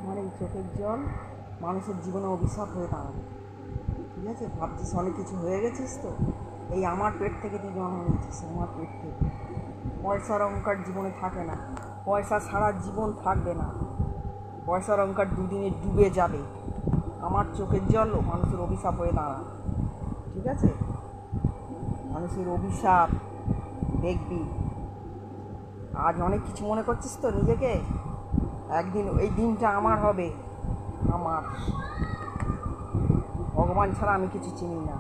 আমার এই চোখের জল মানুষের জীবনে অভিশাপ হয়ে দাঁড়াবে। ঠিক আছে, ভাবছিস অনেক কিছু হয়ে গেছিস তো, এই আমার পেট থেকে তুই জন্ম নিয়েছিস, আমার পেট থেকে। পয়সার অহংকার জীবনে থাকে না, পয়সা সারা জীবন থাকবে না, পয়সার অহংকার দুদিনে ডুবে যাবে। আমার চোখের জল মানুষের অভিশাপ হয়ে দাঁড়াবে। ঠিক আছে, মানুষের অভিশাপ দেখবি। আজ অনেক কিছু মনে করছিস তো নিজেকে, একদিন এই দিনটা আমার হবে। আমার ভগবান ছাড়া আমি কিছু চিনি না,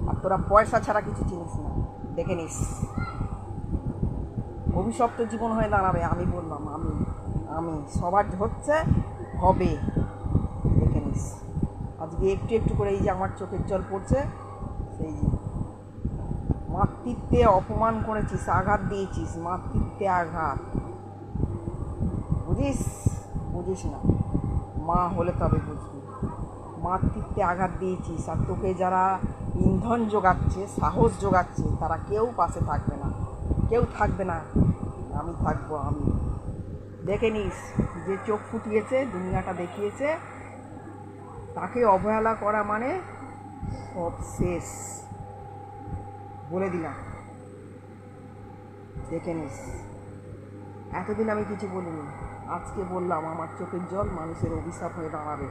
আর তোরা পয়সা ছাড়া কিছু চিনিস না। দেখে নিস, অভিশপ্ত জীবন হয়ে দাঁড়াবে। আমি বললাম, আমি সবার হচ্ছে, হবে, দেখে নিস। আজকে একটু একটু করে এই যে আমার চোখের জল পড়ছে, সেই মাতৃত্বে অপমান করেছিস, আঘাত দিয়েছিস, মাতৃত্বে আঘাত, বুঝিস না, মা হলে তবে বুঝবি। মাতৃত্বে আঘাত দিয়েছিস, আর তোকে যারা ইন্ধন যোগাচ্ছে, সাহস যোগাচ্ছে, তারা কেউ পাশে থাকবে না, কেউ থাকবে না। আমি থাকবো। আমি দেখে নিস, যে চোখ ফুটিয়েছে, দুনিয়াটা দেখিয়েছে, তাকে অবহেলা করা মানে সব শেষ, বলে দিলাম। দেখে নিস, এতদিন আমি কিছু বলিনি, আজকে বললাম। আমার চোখের জল মানুষের অভিশাপ হয়ে দাঁড়াবে।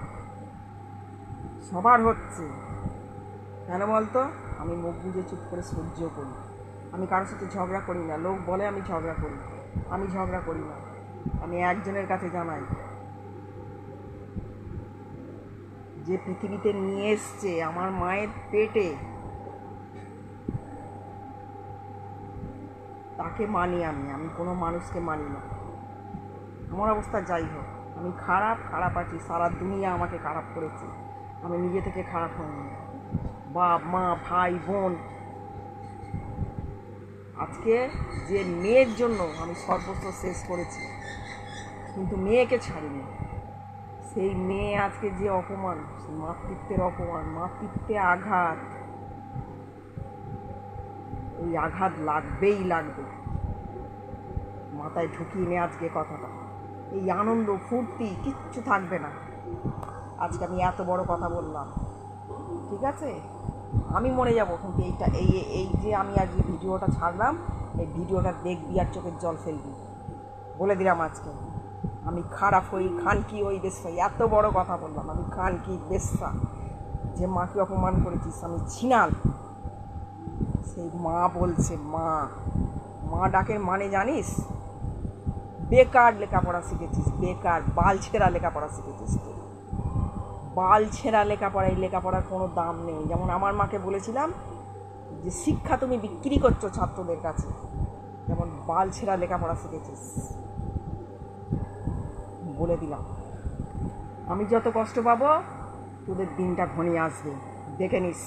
সবার হচ্ছে, কেন বলতো? আমি মুখ বুঝে চুপ করে সহ্য করি। আমি কারোর সাথে ঝগড়া করি না। লোক বলে আমি ঝগড়া করি, আমি ঝগড়া করি না। আমি একজনের কাছে জানাই, যে পৃথিবীতে নিয়ে এসছে আমার মায়ের পেটে, তাকে মানি। আমি কোনো মানুষকে মানি না। আমার অবস্থা যাই হোক, আমি খারাপ আছি। সারা দুনিয়া আমাকে খারাপ করেছে, আমি নিজে থেকে খারাপ হইনি। বাপ মা ভাই বোন, আজকে যে মেয়ের জন্য আমি সর্বস্ব শেষ করেছি, কিন্তু মেয়েকে ছাড়িনি। সেই মেয়ে আজকে যে অপমান, মাতৃত্বের অপমান, মাতৃত্বে আঘাত, এই আঘাত লাগবেই লাগবে। মাথায় ঢুকিয়ে নে আজকে কথাটা। এই আনন্দ ফুর্তি কিচ্ছু থাকবে না। আজকে আমি এত বড় কথা বললাম, ঠিক আছে? আমি মরে যাব, কিন্তু এই যে আমি আজকে ভিডিওটা ছাড়লাম, এই ভিডিওটা দেখবি আর চোখের জল ফেলবি। বলে দিলাম আজকে আমি খারাপ হই, খানকি হই, বেশ্যা। এত বড় কথা বললাম, আমি খানকি, বেশ্যা। যে মাকে অপমান করেছিস, আমি ছিনাল। সেই মা বলছে, মা ডাকের মানে জানিস? বেকার লেখাপড়া শিখেছিস, বেকার বাল ছেঁড়া লেখাপড়া শিখেছিস তুই। বাল ছেঁড়া লেখাপড়া, এই লেখাপড়ার কোনো দাম নেই। যেমন আমার মাকে বলেছিলাম যে শিক্ষা তুমি বিক্রি করছো ছাত্রদের কাছে, যেমন বাল ছেঁড়া লেখাপড়া শিখেছিস। বলে দিলাম, আমি যত কষ্ট পাবো, তোদের দিনটা ঘনিয়ে আসবে, দেখে নিস।